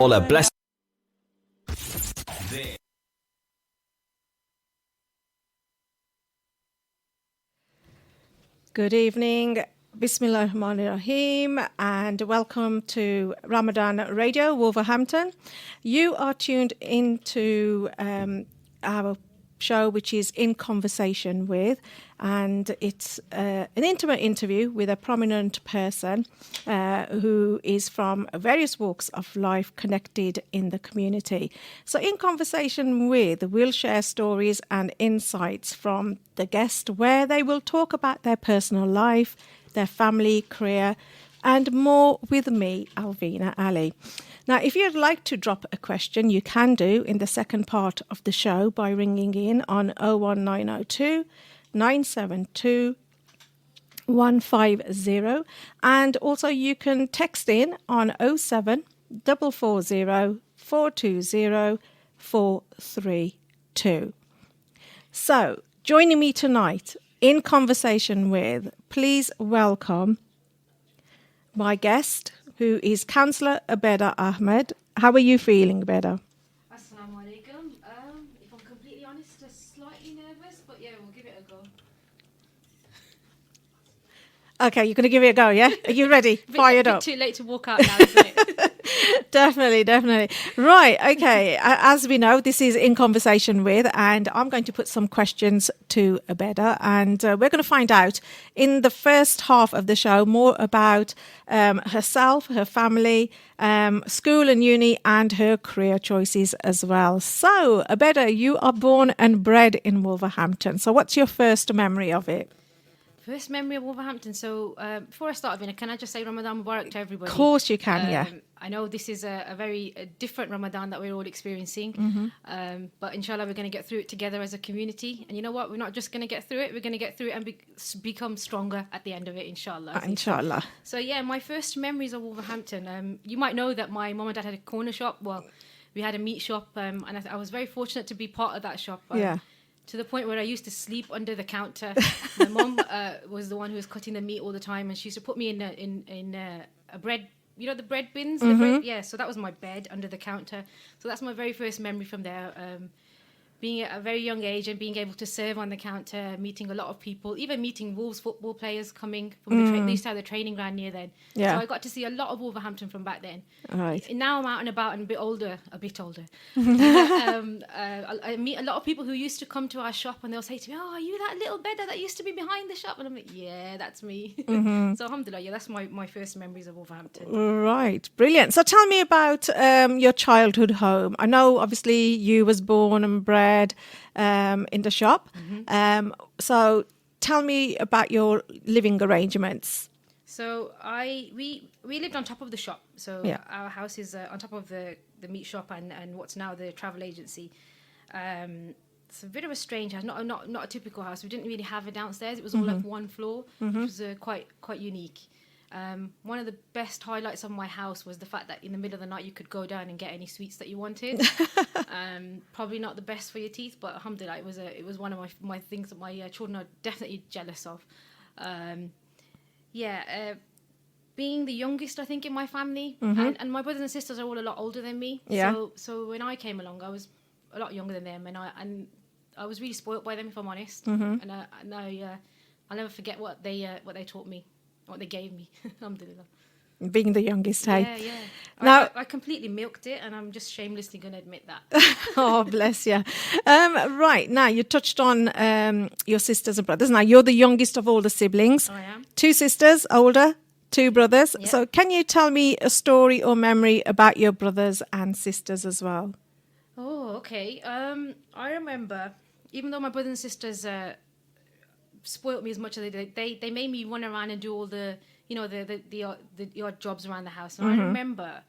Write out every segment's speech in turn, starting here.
Allah bless. Good evening. Bismillahirrahmanirrahim, and welcome to Ramadan Radio, Wolverhampton. You are tuned into our show, which is In Conversation With, and it's an intimate interview with a prominent person who is from various walks of life connected in the community. So In Conversation With, we'll share stories and insights from the guest where they will talk about their personal life, their family, career, and more with me, Alvina Ali. Now, if you'd like to drop a question, you can do in the second part of the show by ringing in on 01902 972 150, and also you can text in on 07 440 420 432. So, joining me tonight in conversation with, please welcome my guest, who is Councillor Abeda Ahmed. How are you feeling, Abeda? Assalamu alaikum. If I'm completely honest, just slightly nervous, but yeah, we'll give it a go. Okay, you're going to give it a go, yeah? Are you ready? Fired up. Too late to walk out now, isn't it? Definitely. Right, okay. As we know, this is In Conversation With, and I'm going to put some questions to Abeda, and we're going to find out in the first half of the show more about herself, her family, school and uni, and her career choices as well. So, Abeda, you are born and bred in Wolverhampton. So what's your first memory of it? First memory of Wolverhampton. So before I start, Vina, can I just say Ramadan Mubarak to everybody? Of course you can, yeah. I know this is a very different Ramadan that we're all experiencing, but inshallah we're going to get through it together as a community. And you know what? We're not just going to get through it, we're going to get through it and become stronger at the end of it, inshallah. Inshallah. So yeah, my first memories of Wolverhampton. You might know that my mum and dad had a corner shop. Well, we had a meat shop, and I was very fortunate to be part of that shop. Yeah. To the point where I used to sleep under the counter. My mum was the one who was cutting the meat all the time, and she used to put me in a bread, you know, the bread bins. The bread, yeah, so that was my bed under the counter. So that's my very first memory from there. Being at a very young age and being able to serve on the counter, meeting a lot of people, even meeting Wolves football players coming from the they used to have the training ground near then. Yeah. So I got to see a lot of Wolverhampton from back then. Right. And now I'm out and about and a bit older. I meet a lot of people who used to come to our shop, and they'll say to me, "Oh, are you that little bedder that used to be behind the shop?" And I'm like, "Yeah, that's me." So alhamdulillah, yeah, that's my first memories of Wolverhampton. Right, brilliant. So tell me about your childhood home. I know obviously you was born and bred in the shop. So tell me about your living arrangements. So we lived on top of the shop. So Yeah. our house is on top of the meat shop and what's now the travel agency. It's a bit of a strange house, not a typical house. We didn't really have a downstairs. It was all like one floor, which was quite unique. One of the best highlights of my house was the fact that in the middle of the night you could go down and get any sweets that you wanted. Probably not the best for your teeth, but alhamdulillah, it was one of my things that my children are definitely jealous of. Being the youngest, I think, in my family, and my brothers and sisters are all a lot older than me. Yeah. So when I came along, I was a lot younger than them, and I was really spoilt by them, if I'm honest. And I'll never forget what they taught me, what they gave me. Alhamdulillah. Being the youngest, hey? Yeah. Now, I completely milked it, and I'm just shamelessly going to admit that. oh, bless you. Right, now you touched on your sisters and brothers. Now, you're the youngest of all the siblings. I am. 2 sisters, older, 2 brothers. Yeah. So can you tell me a story or memory about your brothers and sisters as well? Oh, okay. I remember, even though my brothers and sisters spoilt me as much as they made me run around and do all the, you know, the odd jobs around the house. And I remember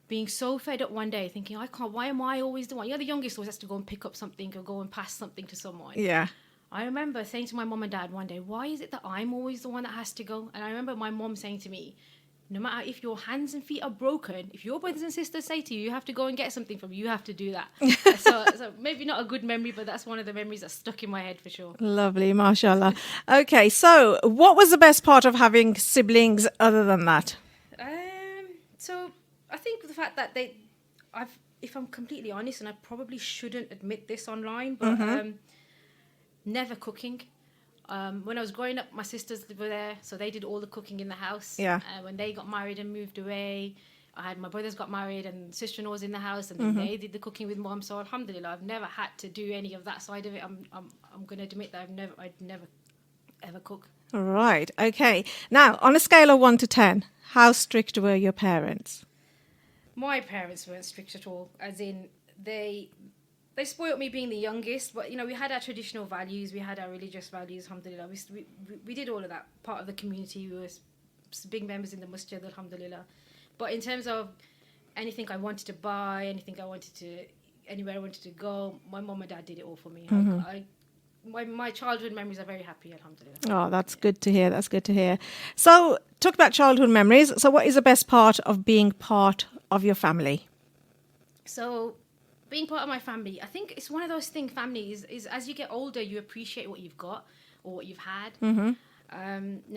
being so fed up one day, thinking, why am I always the one? You're the youngest, always has to go and pick up something or go and pass something to someone. Yeah. I remember saying to my mum and dad one day, why is it that I'm always the one that has to go? And I remember my mum saying to me, no matter if your hands and feet are broken, if your brothers and sisters say to you, you have to go and get something from you, you have to do that. so maybe not a good memory, but that's one of the memories that stuck in my head for sure. Lovely, mashallah. Okay, so what was the best part of having siblings other than that? So I think the fact that if I'm completely honest, and I probably shouldn't admit this online, but never cooking. When I was growing up, my sisters were there, so they did all the cooking in the house. Yeah. When they got married and moved away, I had my brothers got married and sister-in-law was in the house, and then they did the cooking with mom. So alhamdulillah, I've never had to do any of that side of it. I'm going to admit that I'd never ever cook. Right. Okay. Now, on a scale of 1 to 10, how strict were your parents? My parents weren't strict at all, as in they spoiled me being the youngest, but we had our traditional values, we had our religious values, alhamdulillah. We did all of that, part of the community. We were big members in the masjid, alhamdulillah. But in terms of anything I wanted to buy, anywhere I wanted to go, my mom and dad did it all for me. My childhood memories are very happy, alhamdulillah. Oh, that's good to hear. That's good to hear. So, talk about childhood memories. So, what is the best part of being part of your family? So, being part of my family, I think it's one of those things, family is as you get older, you appreciate what you've got or what you've had.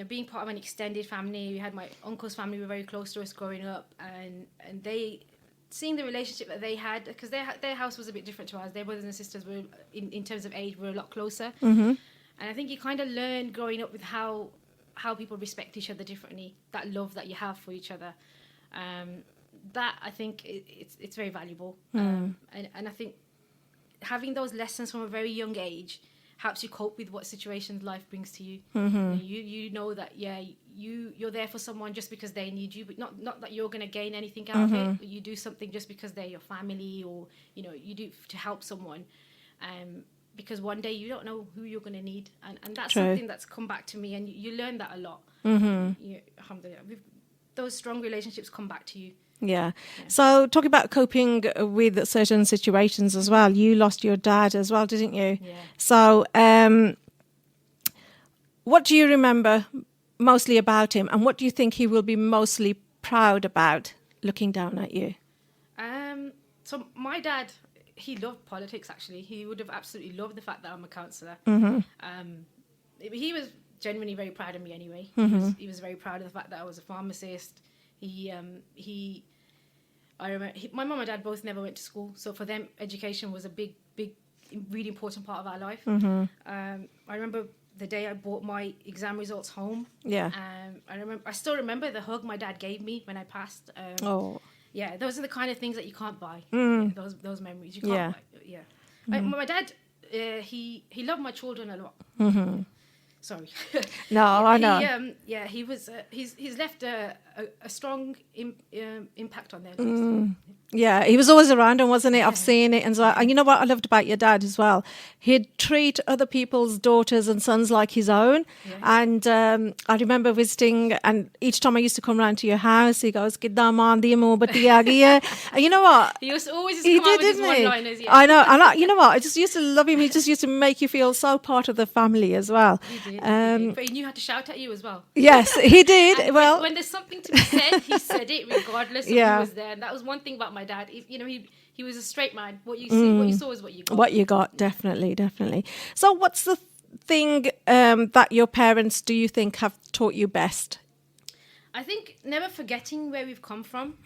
Being part of an extended family, we had my uncle's family were very close to us growing up, and they, seeing the relationship that they had, because their house was a bit different to ours. Their brothers and sisters were, in terms of age, were a lot closer. And I think you kind of learn growing up with how people respect each other differently, that love that you have for each other. That I think it's very valuable, and I think having those lessons from a very young age helps you cope with what situations life brings to you. You know that you're there for someone just because they need you, but not that you're going to gain anything out of it. You do something just because they're your family, or you do to help someone, because one day you don't know who you're going to need, and that's True. something that's come back to me, and you learn that a lot. Alhamdulillah, those strong relationships come back to you. Yeah. So, talk about coping with certain situations as well. You lost your dad as well, didn't you? Yeah. So, what do you remember mostly about him, and what do you think he will be mostly proud about looking down at you? So my dad, he loved politics. Actually, he would have absolutely loved the fact that I'm a counsellor. He was genuinely very proud of me. Anyway, he was very proud of the fact that I was a pharmacist. I remember my mum and dad both never went to school, so for them, education was a big, really important part of our life. I remember the day I brought my exam results home. Yeah. I still remember the hug my dad gave me when I passed. Yeah, those are the kind of things that you can't buy. Those memories you can't buy. Yeah. My dad, he loved my children a lot. Sorry. No, I know. He was. He's left a strong impact on their lives. Yeah, he was always around, and wasn't he? I've seen it, and so and you know what I loved about your dad as well. He'd treat other people's daughters and sons like his own. And I remember visiting, and each time I used to come round to your house, he goes, "Kidaman di mo batiyagiya." And you know what? He used to always come out with his one-liners. Yeah. I know, and you know what? I just used to love him. He just used to make you feel so part of the family as well. He did. But he knew how to shout at you as well. Yes, he did. And when there's something to be said, he said it regardless of who was there. And that was one thing about my dad. He was a straight man. What you see, what you saw is what you got. What you got, definitely. So, what's the thing that your parents, do you think, have taught you best? I think never forgetting where we've come from.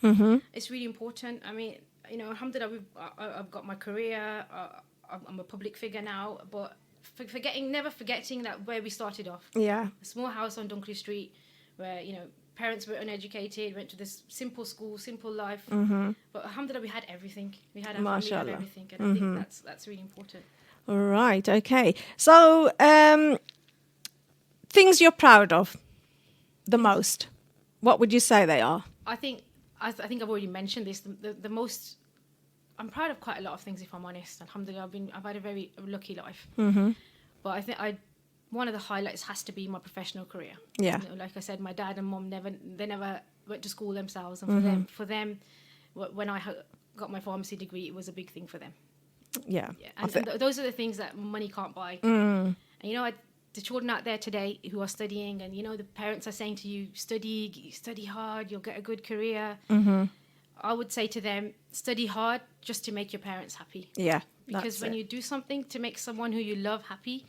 It's really important. I mean, alhamdulillah, I've got my career. I'm a public figure now, but never forgetting that where we started off. Yeah. A small house on Dunkley Street, where parents were uneducated, went to this simple school, simple life. But alhamdulillah, we had everything. We had our family, we had everything, and I think that's really important. All right. Okay. So, things you're proud of the most. What would you say they are? I think I've already mentioned this. The most, I'm proud of quite a lot of things, if I'm honest. Alhamdulillah, I've had a very lucky life. But I think one of the highlights has to be my professional career. Yeah. Like I said, my dad and mom never went to school themselves, and for them, when I got my pharmacy degree, it was a big thing for them. Yeah. And those are the things that money can't buy. And the children out there today who are studying, and the parents are saying to you, study hard, you'll get a good career. I would say to them, study hard just to make your parents happy. Yeah. Because when you do something to make someone who you love happy,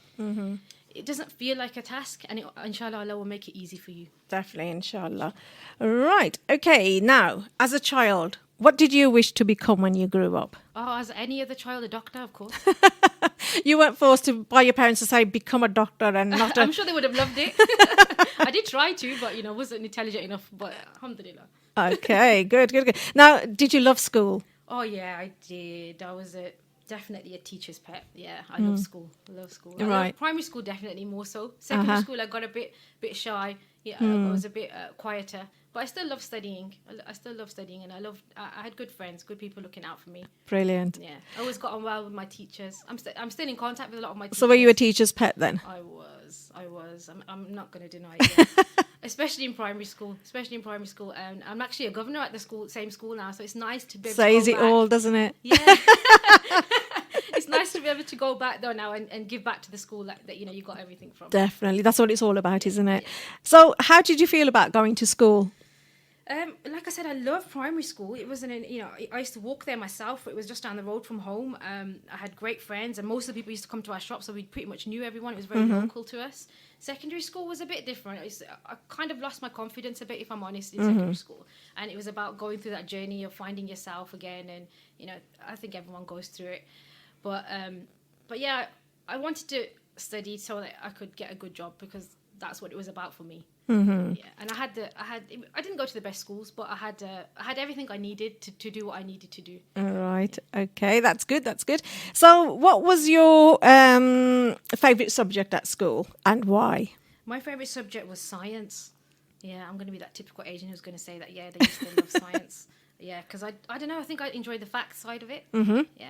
it doesn't feel like a task, and inshallah Allah will make it easy for you. Definitely, inshallah. Right. Okay. Now, as a child, what did you wish to become when you grew up? Oh, as any other child, a doctor, of course. You weren't forced to by your parents to say become a doctor and not a... I'm sure they would have loved it. I did try to, but wasn't intelligent enough. But alhamdulillah. Okay, good. Now, did you love school? Oh yeah, I did. I was definitely a teacher's pet. Yeah, I love school. I love school. I Right. love primary school definitely more so. Secondary school, I got a bit shy. Yeah, I was a bit quieter. But I still love studying. I still love studying, and I had good friends, good people looking out for me. Brilliant. Yeah, I always got on well with my teachers. I'm still in contact with a lot of my teachers. So were you a teacher's pet then? I was. I'm not going to deny it. Yeah. Especially in primary school. And I'm actually a governor at the same school now, so it's nice to be able Says to it go back. all, doesn't it? Yeah. It's nice to be able to go back though now and give back to the school that you got everything from. Definitely. That's what it's all about, isn't it? So how did you feel about going to school? Like I said, I love primary school. It wasn't, I used to walk there myself. It was just down the road from home. I had great friends, and most of the people used to come to our shop, so we pretty much knew everyone. It was very local to us. Secondary school was a bit different. I kind of lost my confidence a bit, if I'm honest, in secondary school. And it was about going through that journey of finding yourself again. And, I think everyone goes through it. But yeah, I wanted to study so that I could get a good job, because that's what it was about for me. Yeah, and I didn't go to the best schools, but I had everything I needed to do what I needed to do. All right. Okay, that's good. So what was your favourite subject at school and why? My favourite subject was science. Yeah, I'm going to be that typical Asian who's going to say that, yeah, they used to love science. Yeah, because I don't know, I think I enjoyed the facts side of it. Yeah.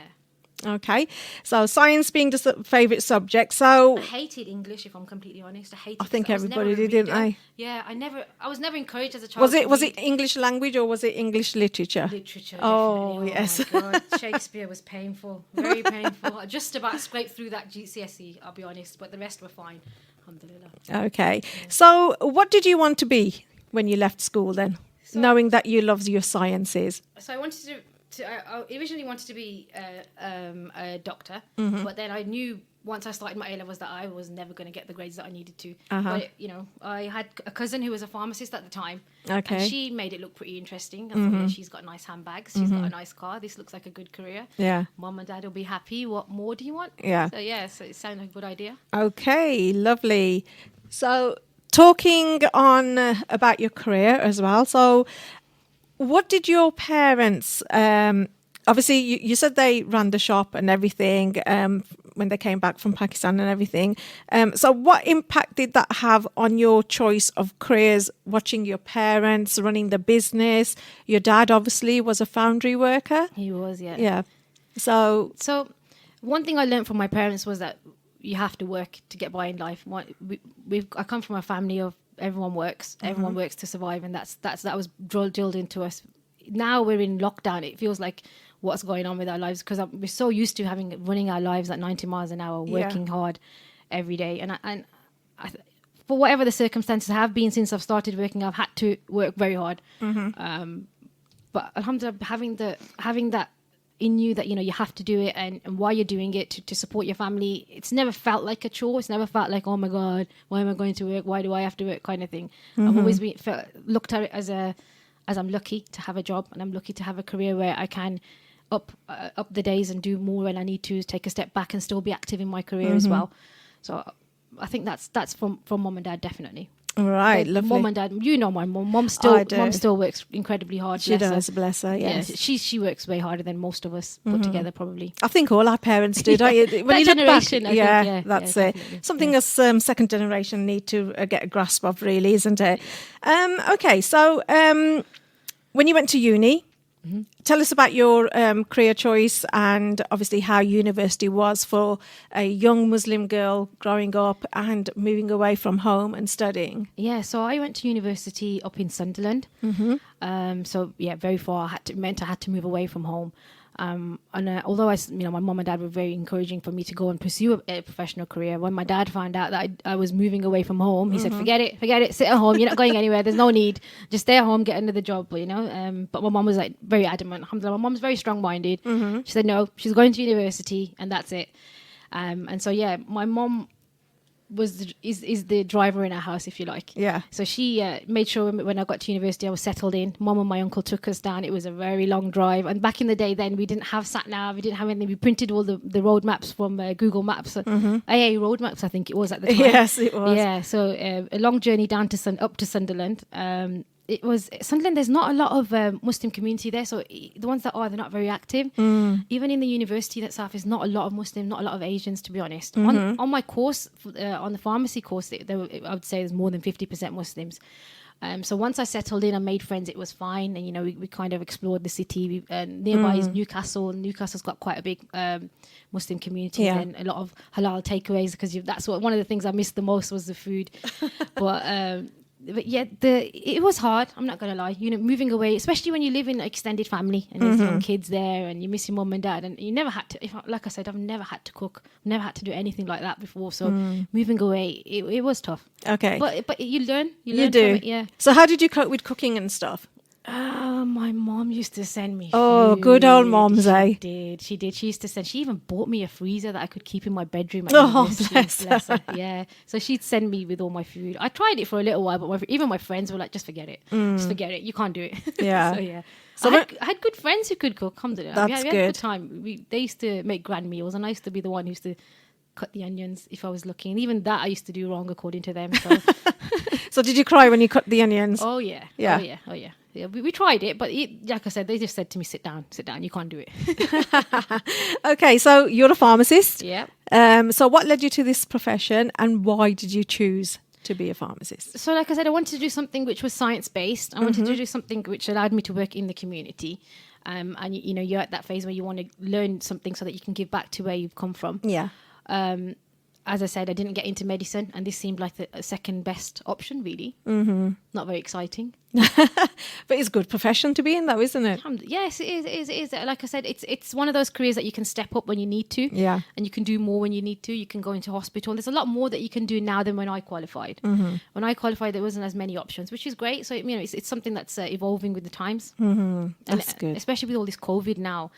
Okay, so science being the favourite subject. So I hated English, if I'm completely honest. I think everybody did, didn't they? Yeah, I was never encouraged as a child. Was it English language or was it English literature? Literature. Oh, definitely. yes. Oh my God, Shakespeare was painful, very painful. I just about scraped through that GCSE. I'll be honest, but the rest were fine. Alhamdulillah. Okay, so what did you want to be when you left school then, knowing that you loved your sciences? So I wanted to. I originally wanted to be a doctor, but then I knew once I started my A-levels that I was never going to get the grades that I needed to. But, I had a cousin who was a pharmacist at the time. Okay. And she made it look pretty interesting. I thought, yeah, she's got nice handbags. She's got a nice car. This looks like a good career. Yeah. Mom and Dad will be happy. What more do you want? Yeah. So it sounded like a good idea. Okay, lovely. So talking on about your career as well. So what did your parents, obviously you said they ran the shop and everything when they came back from Pakistan and everything. So what impact did that have on your choice of careers, watching your parents running the business? Your dad obviously was a foundry worker. He was, yeah. Yeah. So one thing I learned from my parents was that you have to work to get by in life. I come from a family of everyone works to survive, and that was drilled into us. Now we're in lockdown, it feels like what's going on with our lives, because we're so used to running our lives at 90 miles an hour, working hard every day, and I for whatever the circumstances have been since I've started working, I've had to work very hard. But alhamdulillah, having that in you, that you have to do it, and why you're doing it to support your family, it's never felt like a chore. It's never felt like, oh my God, why am I going to work, why do I have to work, kind of thing. I've always looked at it as I'm lucky to have a job, and I'm lucky to have a career where I can up the days and do more when I need to, take a step back and still be active in my career as well. So I think that's from mom and dad, definitely. Right, lovely. Mom and dad, my mom. Mom still works incredibly hard. She does, bless her. Yes, she works way harder than most of us put together, probably. I think all our parents do, don't you? When That you look generation, back, I think, that's yeah, it. definitely. Something us second generation need to get a grasp of, really, isn't it? Okay, so when you went to uni, tell us about your career choice, and obviously how university was for a young Muslim girl growing up and moving away from home and studying. Yeah, so I went to university up in Sunderland. So yeah, very far. I had to move away from home. And although my mom and dad were very encouraging for me to go and pursue a professional career, when my dad found out that I was moving away from home, he said, forget it, sit at home, you're not going anywhere, there's no need, just stay at home, get another job, but my mom was like very adamant. Alhamdulillah, my mom's very strong-minded. She said no, she's going to university and that's it. And so yeah, my mom is the driver in our house, if you like. Yeah. So she made sure when I got to university I was settled in. Mum and my uncle took us down. It was a very long drive, and back in the day then we didn't have sat nav, we didn't have anything. We printed all the road maps from Google Maps, AA road maps I think it was at the time. Yes, it was. Yeah, so a long journey down to up to Sunderland. It was Sunderland. There's not a lot of Muslim community there, so the ones that are, they're not very active. Even in the university itself, is not a lot of Muslim, not a lot of Asians, to be honest. On my course, on the pharmacy course, I would say there's more than 50% Muslims. So once I settled in and made friends, it was fine, and we kind of explored the city. Nearby is Newcastle. Newcastle's got quite a big Muslim community and a lot of halal takeaways, because that's one of the things I missed the most was the food. But yeah, it was hard. I'm not gonna lie. Moving away, especially when you live in an extended family and there's young kids there, and you miss your mum and dad, and you never had to. Like I said, I've never had to cook, never had to do anything like that before. So moving away, it was tough. Okay, but you learn. You do. From it, yeah. So how did you cope with cooking and stuff? My mom used to send me food. Good old moms, She did. She used to send. She even bought me a freezer that I could keep in my bedroom. Bless her. Yeah. So she'd send me with all my food. I tried it for a little while, but even my friends were like, "Just forget it. Just forget it. You can't do it." Yeah. So yeah. So I had good friends who could cook. Alhamdulillah. That's we had good. a good time. They used to make grand meals, and I used to be the one who used to cut the onions if I was looking. And even that I used to do wrong according to them. So, so did you cry when you cut the onions? Oh yeah. Yeah. Oh yeah. Yeah, we tried it, but like I said, they just said to me, sit down, you can't do it. Okay, so you're a pharmacist. Yeah. So what led you to this profession, and why did you choose to be a pharmacist? So like I said, I wanted to do something which was science-based. I wanted to do something which allowed me to work in the community. And you're at that phase where you want to learn something so that you can give back to where you've come from. Yeah. As I said, I didn't get into medicine, and this seemed like the second best option, really. Not very exciting. But it's a good profession to be in, though, isn't it? Yes, it is. Like I said, it's one of those careers that you can step up when you need to. Yeah. And you can do more when you need to. You can go into hospital. There's a lot more that you can do now than when I qualified. When I qualified, there wasn't as many options, which is great. So, it's something that's evolving with the times. That's good. Especially with all this COVID now.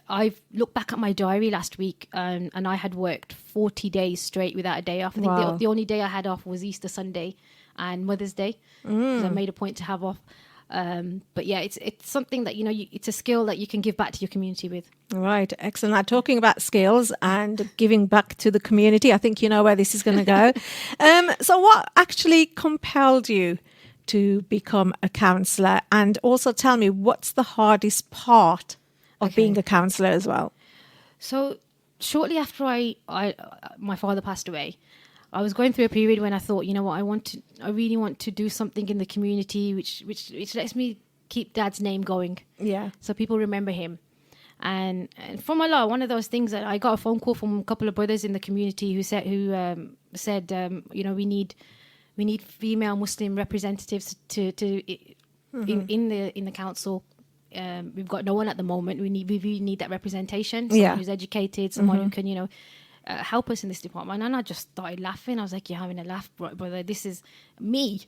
I've looked back at my diary last week, and I had worked 40 days straight without a day off. I think the only day I had off was Easter Sunday and Mother's Day, because I made a point to have off. But yeah, it's something that it's a skill that you can give back to your community with. Right, excellent. Now, talking about skills and giving back to the community, I think you know where this is going to go. So what actually compelled you to become a counsellor? And also tell me, what's the hardest part of being a counsellor as well? So shortly after my father passed away, I was going through a period when I thought, I really want to do something in the community which lets me keep Dad's name going. Yeah. So people remember him. And from Allah, one of those things that I got a phone call from a couple of brothers in the community who said, we need female Muslim representatives to in the council. We've got no one at the moment. We really need that representation. Someone who's educated, someone who can, help us in this department. And I just started laughing. I was like, "You're having a laugh, brother. This is me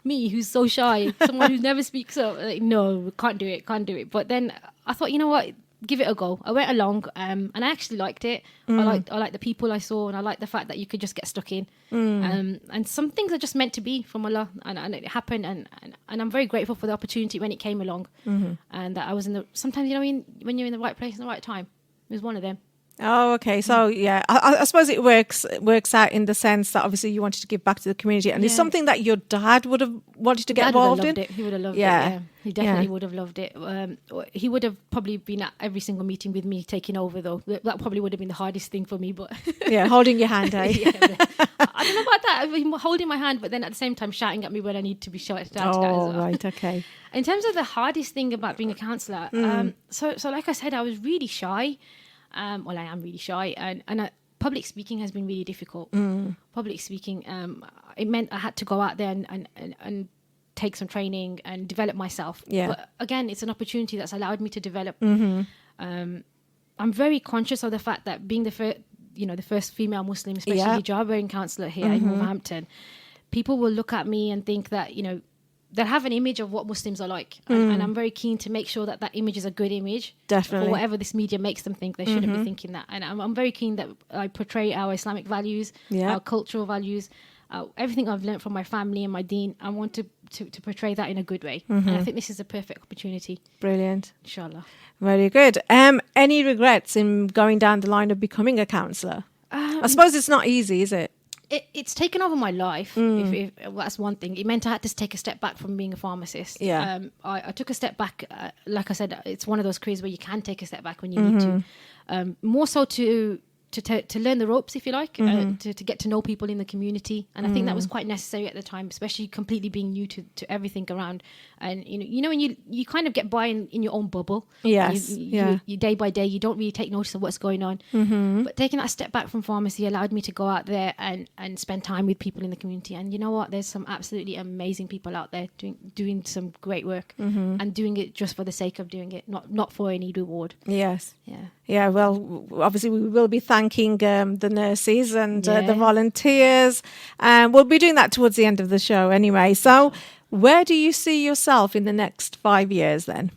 who's so shy, someone who never speaks up. Like, no, can't do it. But then I thought, you know what? Give it a go. I went along, and I actually liked it. I liked the people I saw, and I liked the fact that you could just get stuck in. And some things are just meant to be from Allah, and it happened. And I'm very grateful for the opportunity when it came along, and that I was sometimes when you're in the right place in the right time. It was one of them. Oh, okay. So, yeah, I suppose it works out in the sense that obviously you wanted to give back to the community. And it's something that your dad would have wanted to get involved in. He would have loved it. Yeah. He definitely would have loved it. He would have probably been at every single meeting with me taking over, though. That probably would have been the hardest thing for me. But yeah, holding your hand, eh? I don't know about that. Him holding my hand, but then at the same time shouting at me when I need to be shouted out. Oh, right, okay. In terms of the hardest thing about being a counsellor, so like I said, I was really shy. I am really shy, and public speaking has been really difficult. Public speaking, it meant I had to go out there and take some training and develop myself. Yeah. But again, it's an opportunity that's allowed me to develop. I'm very conscious of the fact that being the first female Muslim, especially hijab wearing counsellor here in Wolverhampton, people will look at me and think that they'll have an image of what Muslims are like, and I'm very keen to make sure that that image is a good image. Definitely. For whatever this media makes them think, they shouldn't be thinking that. And I'm very keen that I portray our Islamic values, our cultural values, everything I've learned from my family and my deen. I want to portray that in a good way. And I think this is a perfect opportunity. Brilliant. Inshallah. Very good. Any regrets in going down the line of becoming a counsellor? I suppose it's not easy, is it? It's taken over my life. If that's one thing. It meant I had to take a step back from being a pharmacist. Yeah. I took a step back. Like I said, it's one of those careers where you can take a step back when you need to. More so to learn the ropes, if you like, to get to know people in the community. And I think that was quite necessary at the time, especially completely being new to everything around. And, you know, when you kind of get by in your own bubble. Yes. You day by day, you don't really take notice of what's going on. But taking that step back from pharmacy allowed me to go out there and spend time with people in the community. And you know what? There's some absolutely amazing people out there doing some great work and doing it just for the sake of doing it, not for any reward. Yes. Yeah. Yeah, well, obviously we will be thanking the nurses and the volunteers. We'll be doing that towards the end of the show anyway. So where do you see yourself in the next 5 years then?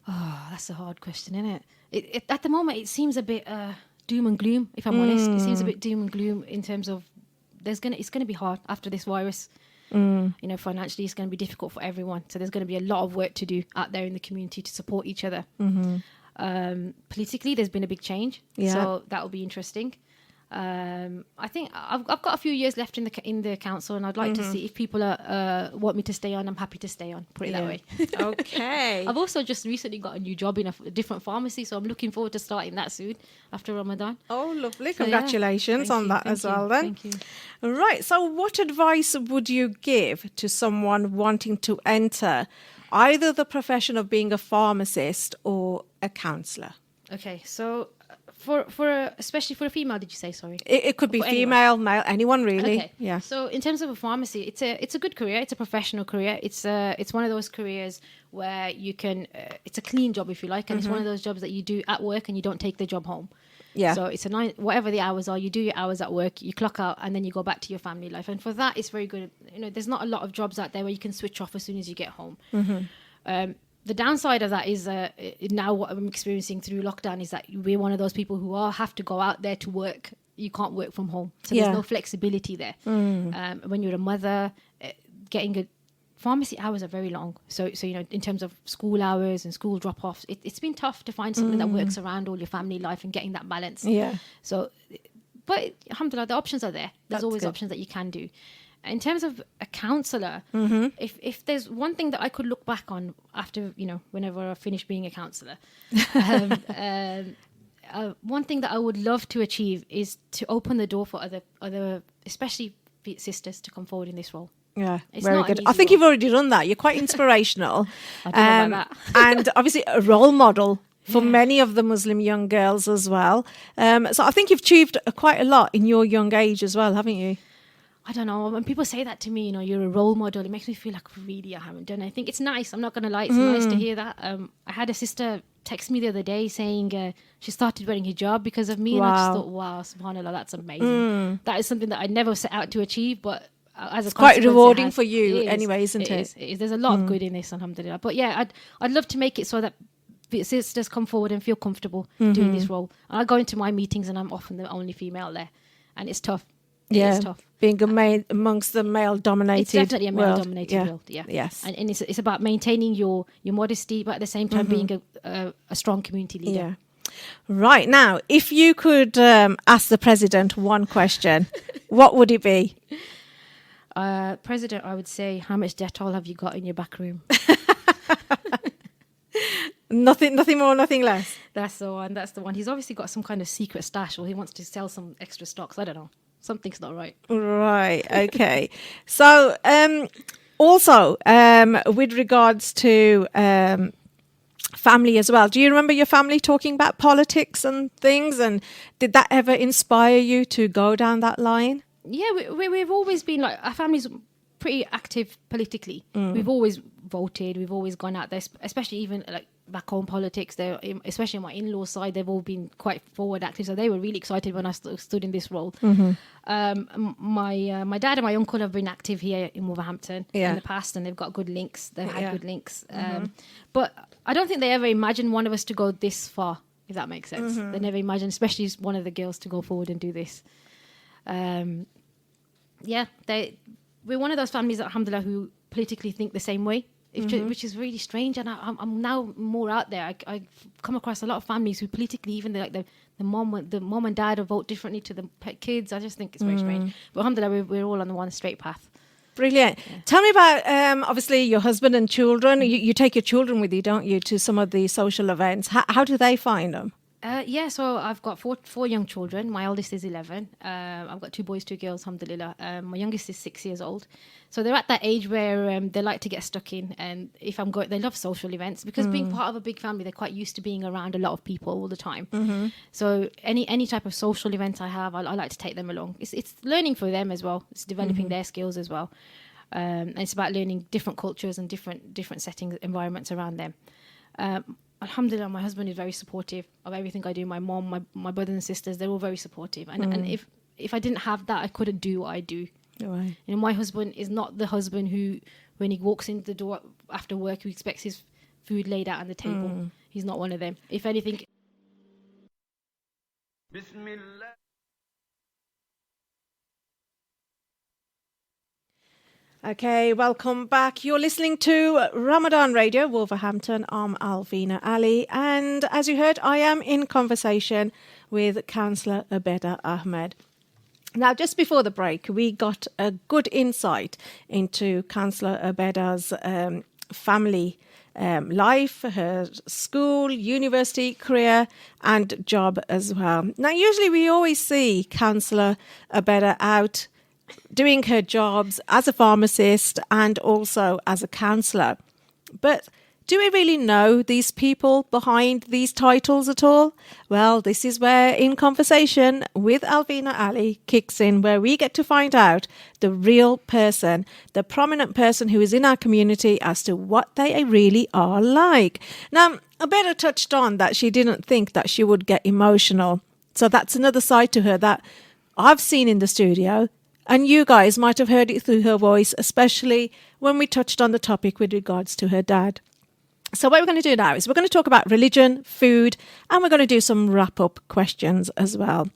Oh, that's a hard question, isn't it? At the moment, it seems a bit doom and gloom, if I'm honest. It seems a bit doom and gloom in terms of it's going to be hard after this virus. You know, financially, it's going to be difficult for everyone. So there's going to be a lot of work to do out there in the community to support each other. Politically, there's been a big change, so that will be interesting. I think I've got a few years left in the council, and I'd like to see if people want me to stay on. I'm happy to stay on. Put it that way. Okay. I've also just recently got a new job in a different pharmacy, so I'm looking forward to starting that soon after Ramadan. Oh, lovely! Congratulations on that as well. Then, thank you. Right. So, what advice would you give to someone wanting to enter either the profession of being a pharmacist or a counsellor? Okay, so especially for a female, did you say? Sorry, it could be female, male, anyone really. Okay. Yeah. So in terms of a pharmacy, it's a good career. It's a professional career. It's one of those careers where you can. It's a clean job, if you like, and it's one of those jobs that you do at work and you don't take the job home. Yeah. So it's whatever the hours are, you do your hours at work, you clock out, and then you go back to your family life. And for that, it's very good. You know, there's not a lot of jobs out there where you can switch off as soon as you get home. The downside of that is now what I'm experiencing through lockdown is that we're one of those people who have to go out there to work. You can't work from home, so there's no flexibility there. When you're a mother, pharmacy hours are very long. So you know, in terms of school hours and school drop-offs, it's been tough to find something that works around all your family life and getting that balance. Yeah. So, but alhamdulillah, the options are there. There's always options that you can do. In terms of a counsellor, if there's one thing that I could look back on after, you know, whenever I finish being a counsellor, one thing that I would love to achieve is to open the door for other, especially sisters, to come forward in this role. Yeah, very good. I think you've already done that. You're quite inspirational. I don't know about that. And obviously a role model for many of the Muslim young girls as well. So I think you've achieved quite a lot in your young age as well, haven't you? I don't know. When people say that to me, you know, you're a role model, it makes me feel like really I haven't done anything. It's nice. I'm not going to lie. It's nice to hear that. I had a sister text me the other day saying she started wearing hijab because of me. Wow. And I just thought, wow, subhanAllah, that's amazing. That is something that I never set out to achieve, but as a it's quite rewarding for you anyway, isn't it? It is. There's a lot of good in this, alhamdulillah. But yeah, I'd love to make it so that sisters come forward and feel comfortable doing this role. I go into my meetings and I'm often the only female there, and it's tough. It's tough. Being amongst the male-dominated It's definitely a male-dominated world, Yes. And it's about maintaining your modesty, but at the same time being a strong community leader. Yeah. Right, now, if you could ask the president one question, what would it be? President, I would say, how much Dettol have you got in your back room? Nothing more, nothing less. That's the one. He's obviously got some kind of secret stash, or he wants to sell some extra stocks. I don't know. Something's not right. Right. Okay. So, also, with regards to family as well, do you remember your family talking about politics and things? And did that ever inspire you to go down that line? Yeah, we've always been like, our family's pretty active politically. We've always voted. We've always gone out there, especially even like back home politics. They, especially on my in-laws side, they've all been quite forward active. So they were really excited when I stood in this role. My dad and my uncle have been active here in Wolverhampton in the past, and they've got good links. They've had good links. But I don't think they ever imagined one of us to go this far, if that makes sense. They never imagined, especially one of the girls, to go forward and do this. We're one of those families, alhamdulillah, who politically think the same way, which is really strange. And I'm now more out there. I come across a lot of families who politically, even the mom and dad will vote differently to the kids. I just think it's very strange. But alhamdulillah, we're all on the one straight path. Brilliant. Yeah. Tell me about, obviously, your husband and children. You take your children with you, don't you, to some of the social events. How do they find them? So I've got four young children. My oldest is 11. I've got 2 boys, 2 girls, alhamdulillah. My youngest is 6 years old. So they're at that age where they like to get stuck in. And if I'm going, they love social events because being part of a big family, they're quite used to being around a lot of people all the time. So any type of social event I have, I like to take them along. It's learning for them as well. It's developing their skills as well. And it's about learning different cultures and different settings, environments around them. Alhamdulillah, my husband is very supportive of everything I do. My mom, my brothers and sisters, they're all very supportive. And if I didn't have that, I couldn't do what I do. Right. You know, my husband is not the husband who, when he walks into the door after work, who expects his food laid out on the table. He's not one of them. If anything... Bismillah. Okay, welcome back. You're listening to Ramadan Radio, Wolverhampton. I'm Alvina Ali. And as you heard, I am in conversation with Councillor Abeda Ahmed. Now, just before the break, we got a good insight into Councillor Abeda's family life, her school, university, career and job as well. Now, usually we always see Councillor Abeda out doing her jobs as a pharmacist and also as a counsellor. But do we really know these people behind these titles at all? Well, this is where In Conversation with Alvina Ali kicks in, where we get to find out the real person, the prominent person who is in our community as to what they really are like. Now, Abeda touched on that she didn't think that she would get emotional. So that's another side to her that I've seen in the studio. And you guys might have heard it through her voice, especially when we touched on the topic with regards to her dad. So what we're going to do now is we're going to talk about religion, food, and we're going to do some wrap-up questions as well.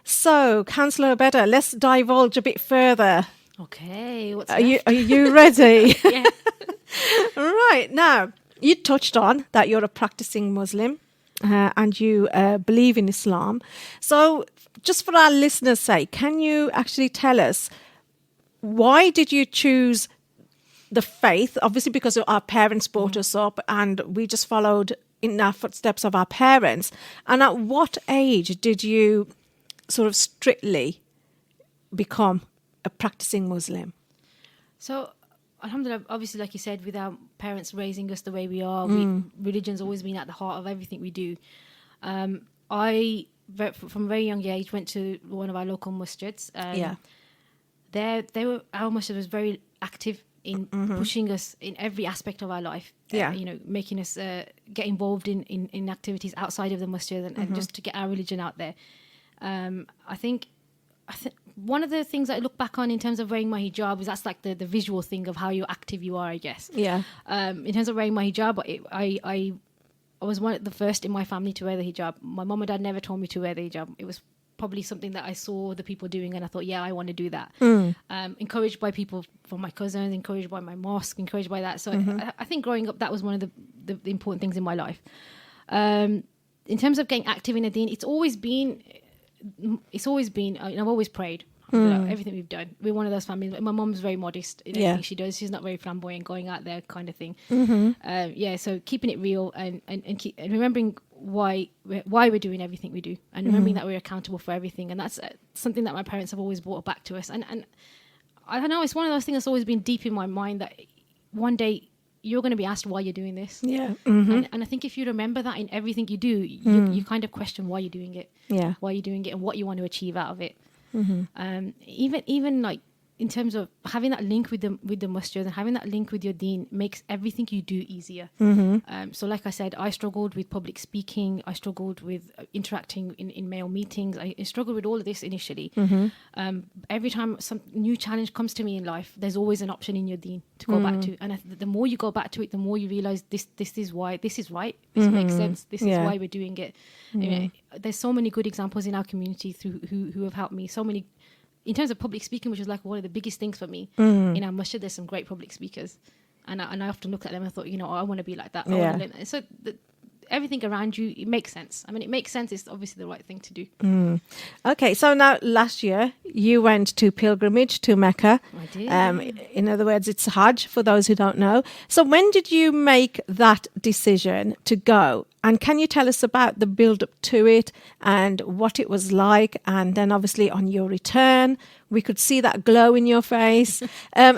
So, Councillor Abeda, let's divulge a bit further. Okay. Are you ready? Yeah. Right. Now, you touched on that you're a practicing Muslim and you believe in Islam. So, just for our listeners' sake, can you actually tell us why did you choose the faith? Obviously, because our parents brought us up and we just followed in our footsteps of our parents. And at what age did you sort of strictly become a practicing Muslim? So, alhamdulillah, obviously, like you said, with our parents raising us the way we are, religion's always been at the heart of everything we do. I, from a very young age, went to one of our local masjids. Our masjid was very active in pushing us in every aspect of our life. Making us get involved in activities outside of the masjid and just to get our religion out there. I think one of the things that I look back on in terms of wearing my hijab is that's like the visual thing of how active you are, I guess. Yeah. In terms of wearing my hijab, I was one of the first in my family to wear the hijab. My mom and dad never told me to wear the hijab. It was probably something that I saw the people doing and I thought, yeah, I want to do that. Encouraged by people from my cousins, encouraged by my mosque, encouraged by that. So I think growing up, that was one of the important things in my life. In terms of getting active in the deen, it's always been, I've always prayed. Everything we've done. We're one of those families. My mom's very modest in everything she does. She's not very flamboyant, going out there kind of thing. So keeping it real and remembering why we're doing everything we do and remembering that we're accountable for everything. And that's something that my parents have always brought back to us. And I don't know, it's one of those things that's always been deep in my mind that one day you're going to be asked why you're doing this. And I think if you remember that in everything you do, you kind of question why you're doing it. Why you're doing it and what you want to achieve out of it. Even like in terms of having that link with the masjid and having that link with your deen makes everything you do easier. So like I said, I struggled with public speaking. I struggled with interacting in male meetings. I struggled with all of this initially. Every time some new challenge comes to me in life, there's always an option in your deen to go back to. And the more you go back to it, the more you realize this is why, this is right. This makes sense. This is why we're doing it. You know, there's so many good examples in our community through who have helped me. So many. In terms of public speaking, which was like one of the biggest things for me, in our masjid, there's some great public speakers. And I often looked at them and thought, you know, I want to be like that. So everything around you, it makes sense. I mean, it makes sense. It's obviously the right thing to do. Okay, so now last year you went to pilgrimage to Mecca. I did. In other words, it's Hajj for those who don't know. So when did you make that decision to go? And can you tell us about the build up to it and what it was like? And then obviously on your return, we could see that glow in your face.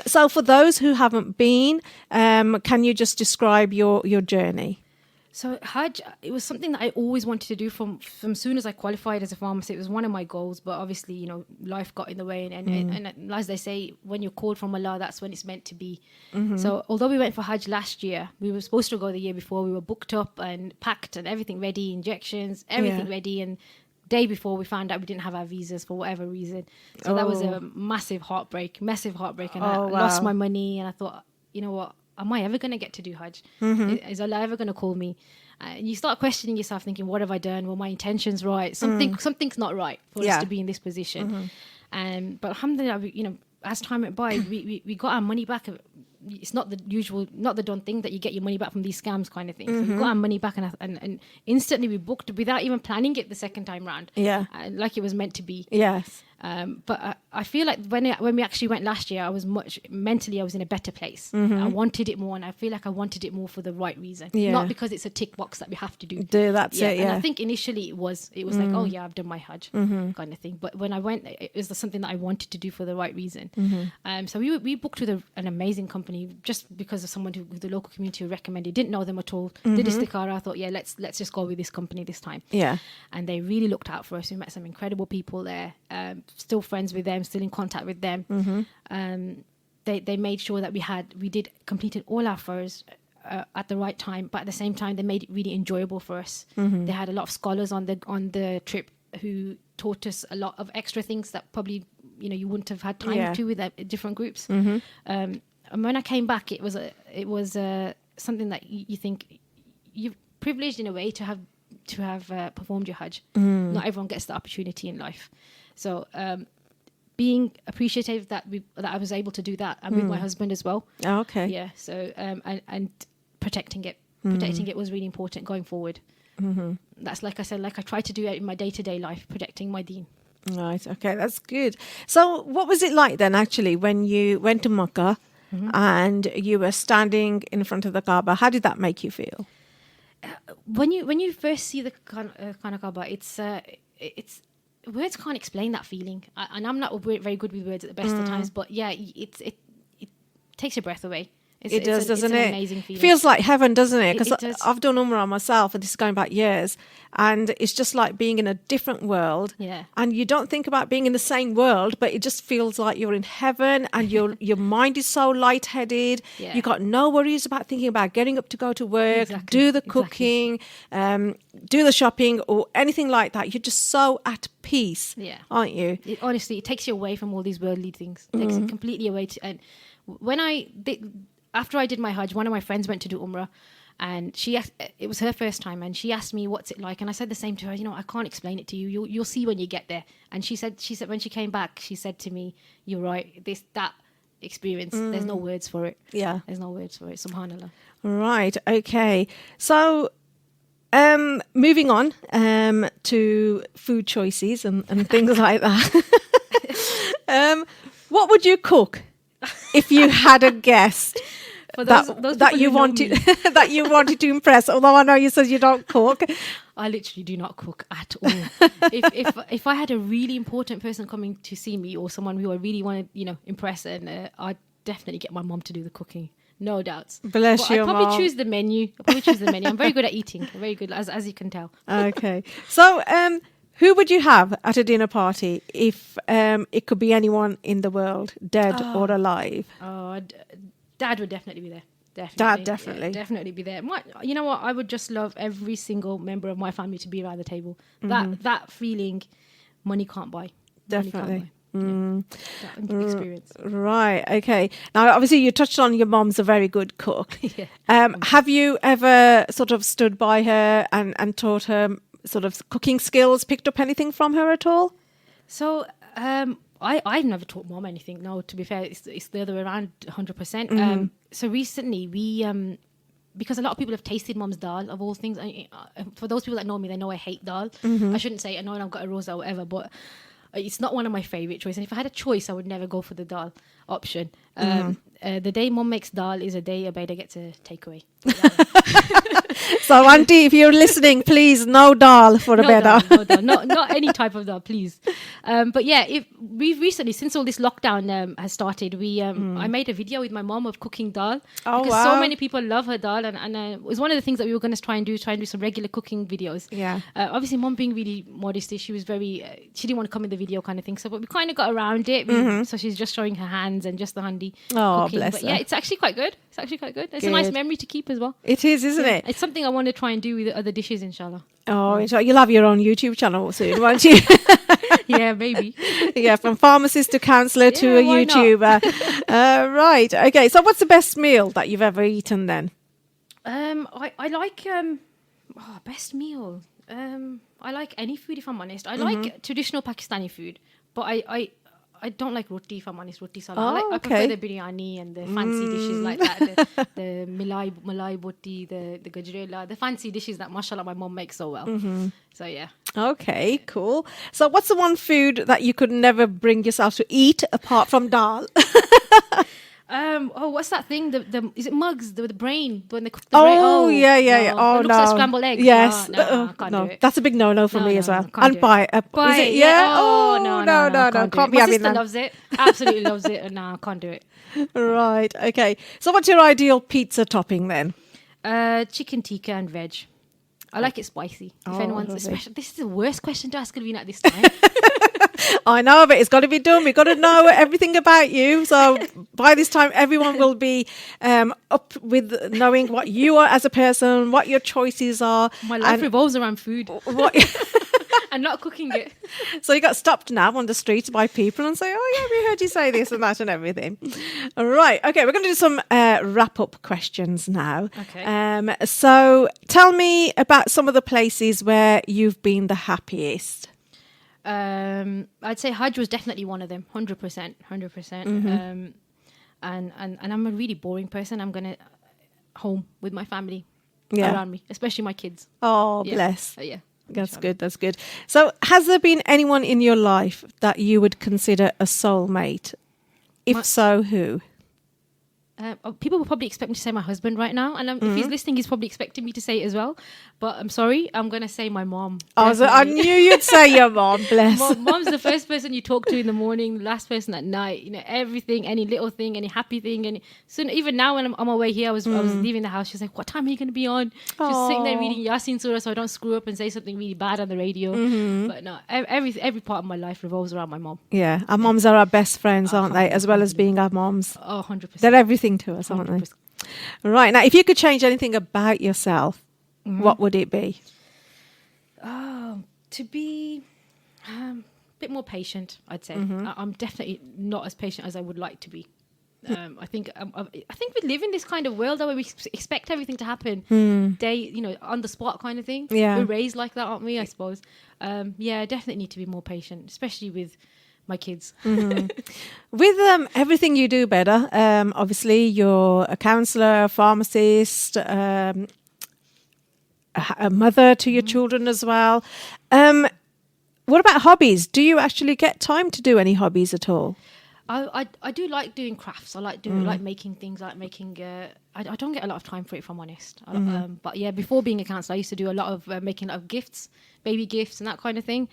So for those who haven't been, can you just describe your journey? So Hajj, it was something that I always wanted to do from soon as I qualified as a pharmacist. It was one of my goals, but obviously, you know, life got in the way. And as they say, when you're called from Allah, that's when it's meant to be. So although we went for Hajj last year, we were supposed to go the year before. We were booked up and packed and everything ready, injections, everything ready. And day before we found out we didn't have our visas for whatever reason. So that was a massive heartbreak. And I lost my money. And I thought, you know what? Am I ever going to get to do Hajj? Is Allah ever going to call me? And you start questioning yourself, thinking, what have I done? Well, my intention's right. Something's not right for us to be in this position. But alhamdulillah, you know, as time went by, we got our money back. It's not the usual, not the done thing that you get your money back from these scams kind of thing. So we got our money back and instantly we booked without even planning it the second time round. Like it was meant to be. Yes. But I feel like when we actually went last year, I was mentally in a better place. I wanted it more, and I feel like I wanted it more for the right reason, not because it's a tick box that we have to do. That's it. And I think initially it was like, oh yeah, I've done my Hajj kind of thing. But when I went, it was something that I wanted to do for the right reason. So we booked with an amazing company just because of someone who the local community who recommended. Didn't know them at all. Did istikhara. I thought, let's just go with this company this time. And they really looked out for us. We met some incredible people there. Still friends with them, still in contact with them. They made sure that we completed all our furs at the right time, but at the same time they made it really enjoyable for us. They had a lot of scholars on the trip who taught us a lot of extra things that probably, you know, you wouldn't have had time to with different groups. And when I came back, it was something that you think you're privileged in a way to have performed your Hajj. Not everyone gets the opportunity in life. So being appreciative that I was able to do that, and with my husband as well. Oh, okay. Yeah. So and protecting it was really important going forward. That's like I said, like I try to do it in my day-to-day life, protecting my deen. Right. Okay, that's good. So what was it like then, actually, when you went to Makkah and you were standing in front of the Kaaba? How did that make you feel? When you first see the Kaaba, it's words can't explain that feeling, and I'm not very good with words at the best of times, but yeah, it takes your breath away. It does, doesn't it's it? An amazing feeling. Feels like heaven, doesn't it? Because It I've done Umrah myself, and this is going back years, and it's just like being in a different world. Yeah. And you don't think about being in the same world, but it just feels like you're in heaven, and your mind is so lightheaded. Yeah. You got no worries about thinking about getting up to go to work, do the cooking, do the shopping, or anything like that. You're just so at peace, aren't you? Honestly, it takes you away from all these worldly things. It takes it completely away. And when after I did my Hajj, one of my friends went to do Umrah, and it was her first time, and she asked me, what's it like? And I said the same to her, you know, I can't explain it to you. You'll see when you get there. And she said when she came back, she said to me, you're right, that experience, there's no words for it. Yeah. There's no words for it, subhanAllah. Right, okay. So moving on to food choices and things like that. What would you cook if you had a guest that you wanted that you wanted to impress? Although I know you said you don't cook. I literally do not cook at all. if I had a really important person coming to see me, or someone who I really want to, impress, and I'd definitely get my mom to do the cooking. No doubts. Bless you, I'd probably choose the menu. I'm very good at eating. Very good, as you can tell. Okay. So, Who would you have at a dinner party if it could be anyone in the world, dead or alive? Oh, Dad would definitely be there. Definitely. Dad, definitely. Yeah, definitely be there. You know what? I would just love every single member of my family to be around the table. That feeling, money can't buy. Definitely. That experience. Right. Okay. Now, obviously, you touched on your mom's a very good cook. Yeah. Have you ever sort of stood by her and taught her sort of cooking skills, picked up anything from her at all? So, I've never taught mom anything. No, to be fair, it's the other way around, 100%. So recently because a lot of people have tasted mom's dal of all things. For those people that know me, they know I hate dal. I shouldn't say I know I've got a rosa or whatever, but it's not one of my favorite choices. And if I had a choice, I would never go for the dal option. The day mom makes dal is a day Abeda gets a takeaway. So, Auntie, if you're listening, please, no dal for Abeda. No dal, not any type of dal, please. But yeah, we've recently, since all this lockdown has started, I made a video with my mom of cooking dal. Oh, because wow. so many people love her dal, and it was one of the things that we were going to try and do some regular cooking videos. Yeah. Obviously, mom being really modest, she was very, she didn't want to come in the video kind of thing. So, but we kind of got around it. So she's just showing her hands and just the handy cooking. Bless but her. yeah, it's actually quite good. It's a nice memory to keep as well. It is, isn't it? It's something I want to try and do with other dishes, inshallah. Oh, you'll have your own YouTube channel soon, won't you? Yeah, maybe. Yeah, from pharmacist to counsellor to a why not? YouTuber. Right. Okay. So, what's the best meal that you've ever eaten then? I like best meal. I like any food, if I'm honest. I like traditional Pakistani food, but I don't like roti, if I'm honest. Roti salah. I prefer the biryani and the fancy dishes like that. The malai boti, the gajrela, the fancy dishes that, mashallah, my mom makes so well. So yeah. Okay, cool. So, what's the one food that you could never bring yourself to eat apart from dal? What's that thing? Is it mugs? The brain when they cook the brain? Oh, yeah. Oh, it looks like scrambled eggs. Yes. I can't do it. That's a big no for me as well. Can't And do buy it. Is it? Yeah. Oh, no. Can't be My having sister that. loves it. Absolutely loves it. And no, I can't do it. Right. Okay. So, what's your ideal pizza topping then? Chicken tikka and veg. I like it spicy. If anyone's especially, this is the worst question to ask Alvina at this time. I know, but it's got to be done. We've got to know everything about you. So by this time, everyone will be up with knowing what you are as a person, what your choices are. My life revolves around food. And not cooking it. So you got stopped now on the streets by people and say, oh, yeah, we heard you say this and that and everything. All right. Okay, we're going to do some wrap-up questions now. Okay. So tell me about some of the places where you've been the happiest. I'd say Hajj was definitely one of them, 100%. And I'm a really boring person. I'm going to home with my family around me, especially my kids. Oh, bless. Yeah. That's good. So has there been anyone in your life that you would consider a soulmate? If so, who? People will probably expect me to say my husband right now, and if he's listening, he's probably expecting me to say it as well. But I'm sorry, I'm going to say my mom. I knew you'd say your mom, bless. Mom's the first person you talk to in the morning, the last person at night. You know, everything, any little thing, any happy thing. So even now when I'm on my way here, I was leaving the house. She's like, what time are you going to be on? She's sitting there reading Yasin Surah so I don't screw up and say something really bad on the radio. But no, every part of my life revolves around my mom. Yeah, our moms are our best friends, aren't they? As well as being our moms. Oh, 100%. They're everything to us, aren't 100%. they? Right. Now, if you could change anything about yourself, what would it be? To be a bit more patient, I'd say. I'm definitely not as patient as I would like to be. I think we live in this kind of world where we expect everything to happen on the spot kind of thing. Yeah. We're raised like that, aren't we? I suppose. I definitely need to be more patient, especially with my kids. With everything you do better, obviously you're a counsellor, a pharmacist, a mother to your children as well. What about hobbies? Do you actually get time to do any hobbies at all? I do like doing crafts. I like like making things. I like making. I don't get a lot of time for it, if I'm honest. But yeah, before being a counsellor, I used to do a lot of making a lot of gifts, baby gifts, and that kind of thing.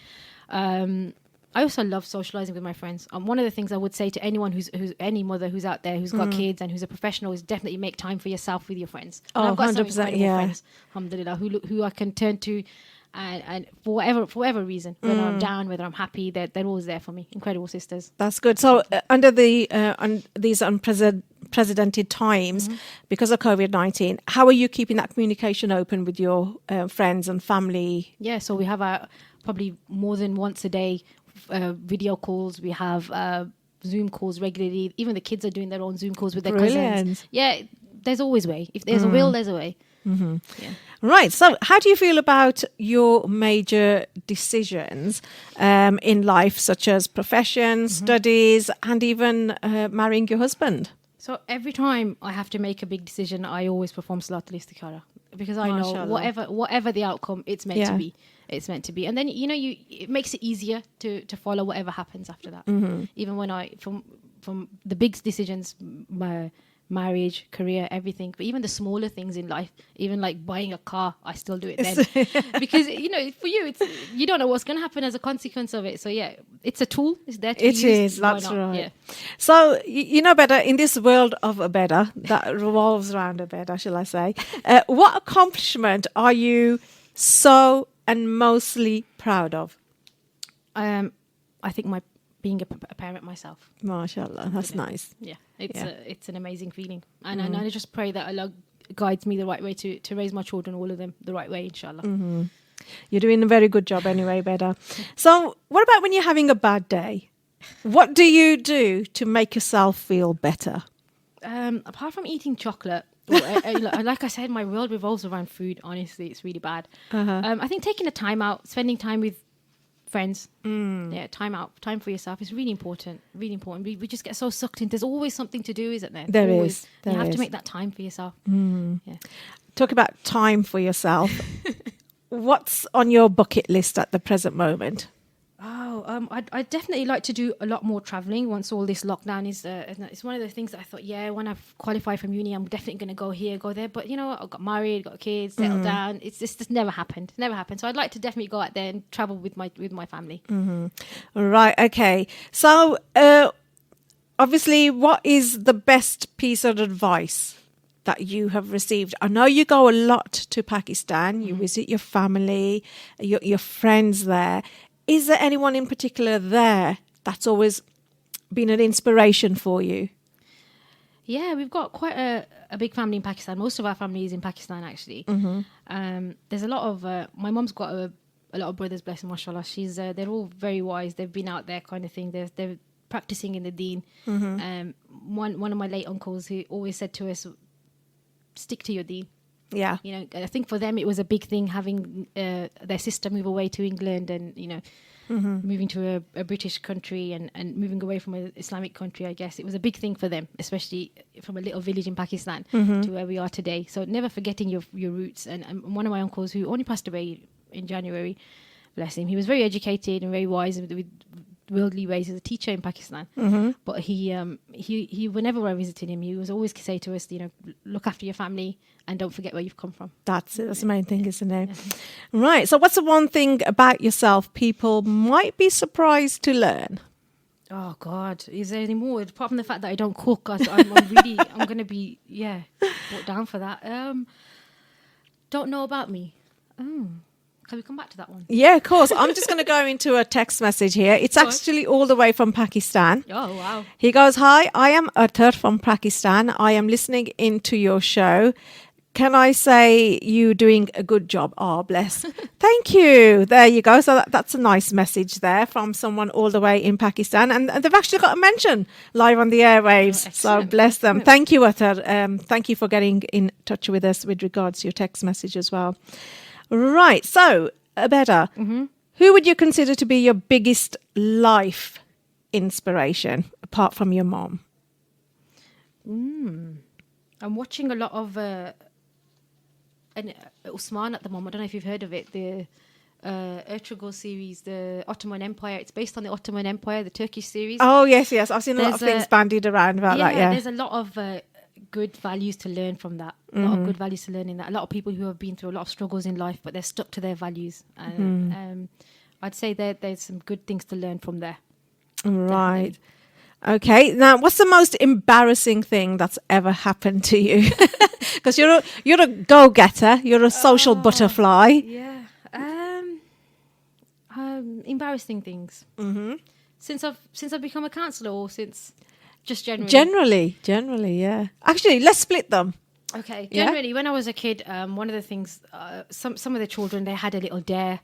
I also love socializing with my friends. One of the things I would say to anyone who's any mother who's out there who's got kids and who's a professional is definitely make time for yourself with your friends. And I've got some 100%, incredible friends, alhamdulillah, who I can turn to and for whatever reason, whether I'm down, whether I'm happy, they're always there for me. Incredible sisters. That's good. So under these unprecedented times, because of COVID-19, how are you keeping that communication open with your friends and family? Yeah, so we have probably more than once a day video calls. We have Zoom calls regularly. Even the kids are doing their own Zoom calls with their cousins. Yeah, there's always a way. If there's a will, there's a way. Mm-hmm. Yeah. Right. So how do you feel about your major decisions in life, such as profession, studies, and even marrying your husband? So every time I have to make a big decision, I always perform Salatul Istikhara, because I know whatever the outcome, it's meant to be. It's meant to be. And then, it makes it easier to follow whatever happens after that. Even when from the big decisions, my marriage, career, everything, but even the smaller things in life, even like buying a car, I still do it then. Because, for you, you don't know what's going to happen as a consequence of it. So, yeah, it's a tool. It's there to be used. It is, that's right. Yeah. So, better, in this world of a better, that revolves around a better, shall I say, what accomplishment are you so and mostly proud of? I think being a parent myself. MashaAllah, that's nice. Yeah, it's an amazing feeling, and I just pray that Allah guides me the right way to raise my children, all of them, the right way, inshallah. You're doing a very good job anyway, Beda. So what about when you're having a bad day? What do you do to make yourself feel better? Apart from eating chocolate, like I said, my world revolves around food. Honestly, it's really bad. I think taking a time out, spending time with friends, time for yourself is really important. Really important. We just get so sucked in. There's always something to do, isn't there? There is. You have to make that time for yourself. Yeah. Talk about time for yourself. What's on your bucket list at the present moment? I'd definitely like to do a lot more traveling once all this lockdown is. It's one of the things that I thought, when I've qualified from uni, I'm definitely going to go here, go there. But I got married, got kids, settled down. It's just never happened. So I'd like to definitely go out there and travel with my family. Right. Okay. So obviously, what is the best piece of advice that you have received? I know you go a lot to Pakistan. You visit your family, your friends there. Is there anyone in particular there that's always been an inspiration for you? Yeah, we've got quite a big family in Pakistan. Most of our family is in Pakistan, actually. There's a lot of... my mum's got a lot of brothers, bless them, mashallah. They're all very wise. They've been out there kind of thing. They're practicing in the deen. One of my late uncles, who always said to us, stick to your deen. Yeah. I think for them it was a big thing having their sister move away to England and, moving to a British country and moving away from an Islamic country, I guess. It was a big thing for them, especially from a little village in Pakistan to where we are today. So never forgetting your roots. And one of my uncles, who only passed away in January, bless him, he was very educated and very wise with worldly ways. As a teacher in Pakistan, but he whenever I visited him, he was always say to us, look after your family and don't forget where you've come from. That's it. That's the main thing, isn't it? Right. So what's the one thing about yourself people might be surprised to learn? Oh God, is there any more apart from the fact that I don't cook? I'm going to be brought down for that. Don't know about me. Can we come back to that one? Yeah, of course. I'm just going to go into a text message here. It's actually all the way from Pakistan. Oh, wow. He goes, "Hi, I am Athar from Pakistan. I am listening into your show. Can I say you doing a good job?" Oh, bless. Thank you. There you go. So that's a nice message there from someone all the way in Pakistan. And they've actually got a mention live on the airwaves. So bless them. Thank you, Athar. Thank you for getting in touch with us with regards to your text message as well. Right. So, Abeda, who would you consider to be your biggest life inspiration apart from your mom? I'm watching a lot of Usman at the moment. I don't know if you've heard of it. The Ertugrul series, the Ottoman Empire. It's based on the Ottoman Empire, the Turkish series. Oh, yes. I've seen a lot of things bandied around about that, yeah. There's a lot of good values to learn from that. A lot of good values to learn in that. A lot of people who have been through a lot of struggles in life, but they're stuck to their values. And I'd say there's some good things to learn from there. Right. Definitely. Okay. Now, what's the most embarrassing thing that's ever happened to you? Because you're a go-getter. You're a social butterfly. Yeah. Embarrassing things. Since I've become a counsellor, or since just generally, yeah. Actually, let's split them. Okay. Generally, when I was a kid, one of the things, some of the children, they had a little dare.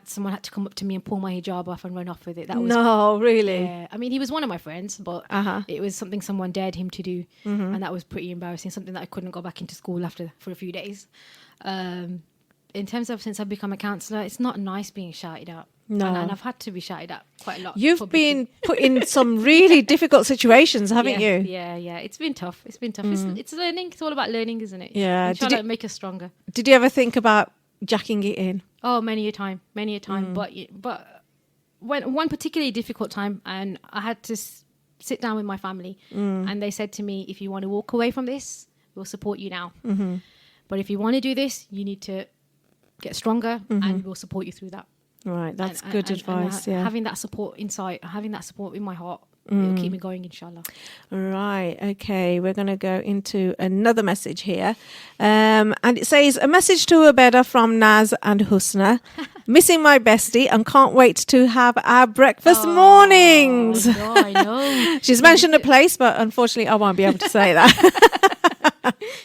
Someone had to come up to me and pull my hijab off and run off with it. That was no, really. Yeah. I mean, he was one of my friends, but it was something someone dared him to do, and that was pretty embarrassing. Something that I couldn't go back into school for a few days. In terms of since I've become a counsellor, it's not nice being shouted at. No. And I've had to be shouted at quite a lot. You've publicly. been put in some really difficult situations, haven't you? Yeah. It's been tough. It's learning. It's all about learning, isn't it? Yeah. Inshallah, make us stronger. Did you ever think about jacking it in? Oh, many a time. But when one particularly difficult time, and I had to sit down with my family, and they said to me, if you want to walk away from this, we'll support you now. But if you want to do this, you need to get stronger, and we'll support you through that. Right, that's good advice. Yeah, having that support inside, having that support in my heart, it'll keep me going, inshallah. Right, okay, we're going to go into another message here, and it says, a message to Abeda from Naz and Husna. Missing my bestie and can't wait to have our breakfast mornings. I know. She's mentioned a place, but unfortunately I won't be able to say that.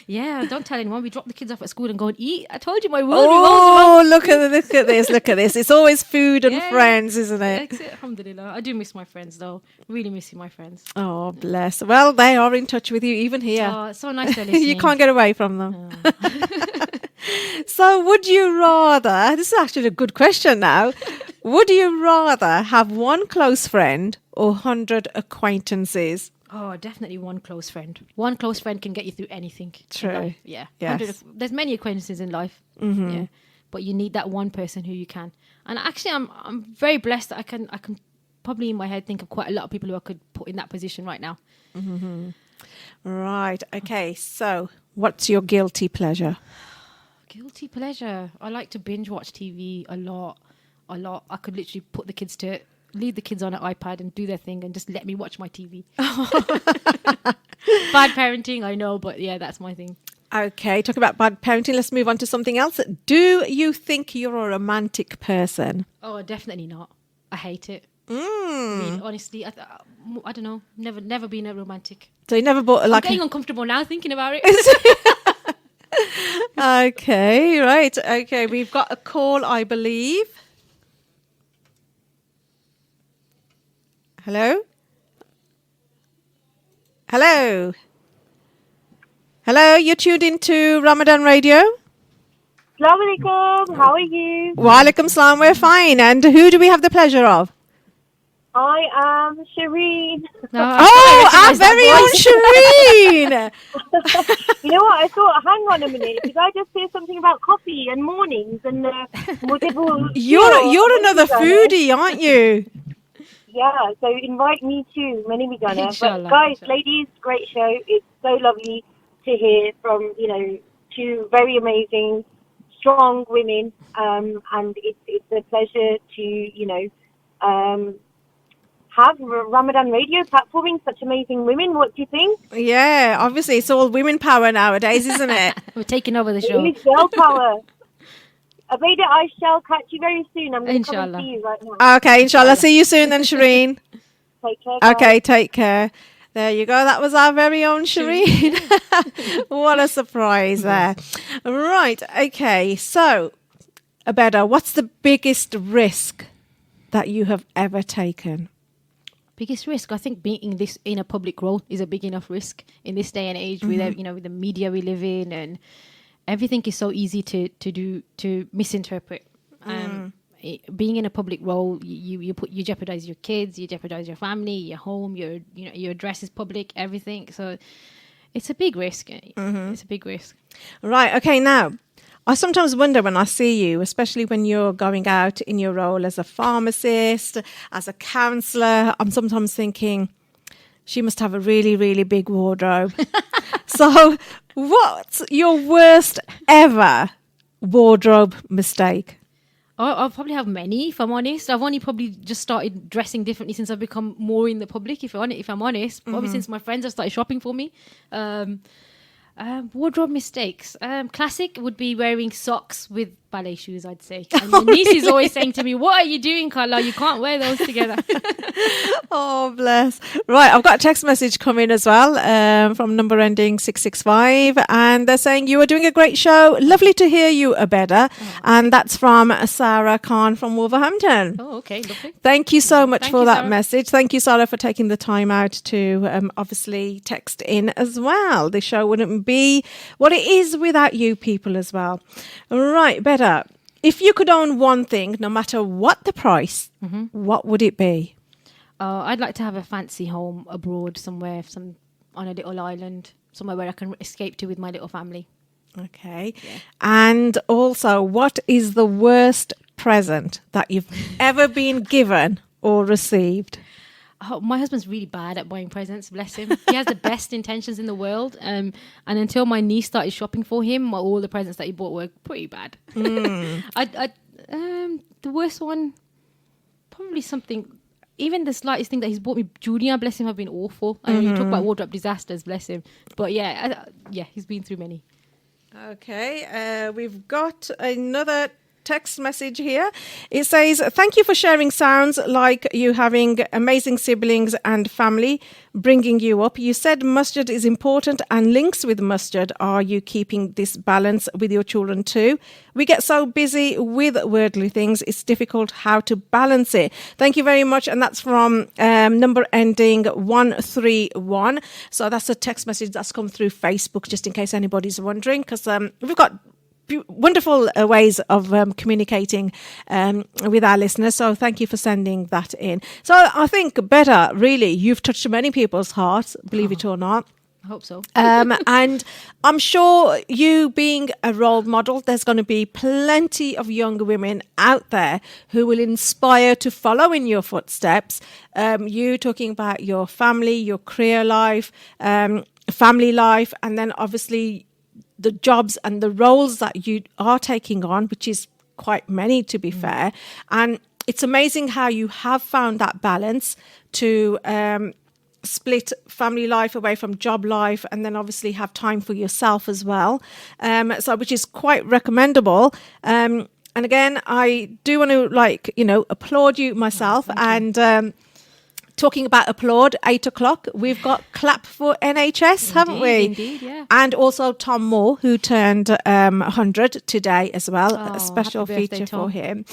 Yeah, don't tell anyone. We drop the kids off at school and go and eat. I told you my world revolves around. Look at this. It's always food and friends, isn't it? That's it, alhamdulillah. I do miss my friends though. Really missing my friends. Oh, bless. Well, they are in touch with you even here. Oh, it's so nice they're listening. You can't get away from them. So would you rather, this is actually a good question now, would you rather have one close friend or 100 acquaintances? Oh, definitely one close friend. One close friend can get you through anything. True. Yeah. Yes. There's many acquaintances in life. Yeah. But you need that one person who you can. And actually, I'm very blessed that I can probably in my head think of quite a lot of people who I could put in that position right now. Right. Okay. So what's your guilty pleasure? Guilty pleasure. I like to binge watch TV a lot. I could literally leave the kids on an iPad and do their thing and just let me watch my TV. Bad parenting, I know, but yeah, that's my thing. Okay, talk about bad parenting. Let's move on to something else. Do you think you're a romantic person? Oh, definitely not. I hate it. I mean, honestly, I don't know. Never been a romantic. So you never bought I'm getting uncomfortable now thinking about it. Okay, right. Okay, we've got a call, I believe. Hello? Hello? Hello, you're tuned into Ramadan Radio? Assalamu alaikum, how are you? Wa alaikum salam, we're fine. And who do we have the pleasure of? I am Shireen. Our very own Shireen! You know what, I thought, hang on a minute, did I just say something about coffee and mornings and You're another foodie, aren't you? Yeah, so invite me too, many Midana. Inshallah, But guys, inshallah. ladies, great show. It's so lovely to hear from, two very amazing, strong women. And it's a pleasure to, have Ramadan Radio platforming such amazing women. What do you think? Yeah, obviously it's all women power nowadays, isn't it? We're taking over the show. It's girl power. Abeda, I shall catch you very soon. I'm going to come and see you right now. Okay, inshallah. See you soon then, Shireen. Take care. Bye. Okay, take care. There you go. That was our very own Shireen. What a surprise there. Right, okay. So, Abeda, what's the biggest risk that you have ever taken? Biggest risk, I think, being in a public role is a big enough risk in this day and age with with the media we live in, and everything is so easy to misinterpret. Being in a public role, you jeopardize your kids, you jeopardize your family, your home, your address is public, everything. So it's a big risk. It's a big risk. Right. Okay. Now, I sometimes wonder when I see you, especially when you're going out in your role as a pharmacist, as a counsellor, I'm sometimes thinking, she must have a really, really big wardrobe. So what's your worst ever wardrobe mistake? I'll probably have many, if I'm honest. I've only probably just started dressing differently since I've become more in the public, if I'm honest. Probably since my friends have started shopping for me. Wardrobe mistakes. Classic would be wearing socks with ballet shoes, I'd say. And my niece is always saying to me, "What are you doing, Carla? You can't wear those together." Oh, bless. Right, I've got a text message coming as well from number ending 665, and they're saying, you are doing a great show. Lovely to hear you, Abeda. And that's from Sarah Khan from Wolverhampton. Oh, okay, lovely. Thank you so much Thank for you, that Sarah. message. Thank you, Sarah, for taking the time out to obviously text in as well. The show wouldn't be what it is without you people as well. Right, Beda, if you could own one thing, no matter what the price, what would it be? I'd like to have a fancy home abroad somewhere, on a little island, somewhere where I can escape to with my little family. Okay. Yeah. And also, what is the worst present that you've ever been given or received? Oh, my husband's really bad at buying presents, bless him. He has the best intentions in the world. And until my niece started shopping for him, all the presents that he bought were pretty bad. The worst one, probably something, even the slightest thing that he's bought me, Junior, bless him, have been awful. I know you talk about wardrobe disasters, bless him. But yeah, he's been through many. Okay, we've got another text message here. It says, thank you for sharing sounds like you having amazing siblings and family bringing you up. You said mustard is important and links with mustard. Are you keeping this balance with your children too? We get so busy with worldly things, it's difficult how to balance it. Thank you very much. And that's from number ending 131. So that's a text message that's come through Facebook, just in case anybody's wondering, because we've got wonderful ways of communicating with our listeners. So thank you for sending that in. So I think, Beda, really, you've touched many people's hearts, believe it or not. I hope so. And I'm sure you being a role model, there's going to be plenty of young women out there who will inspire to follow in your footsteps. You talking about your family, your career life, family life, and then obviously the jobs and the roles that you are taking on, which is quite many, to be fair. And it's amazing how you have found that balance to split family life away from job life, and then obviously have time for yourself as well. So which is quite recommendable. And again, I do want to applaud you myself. And talking about applaud, 8 o'clock, we've got clap for NHS, haven't we? Indeed, yeah. And also Tom Moore, who turned 100 today as well. A special happy birthday, feature Tom. for him.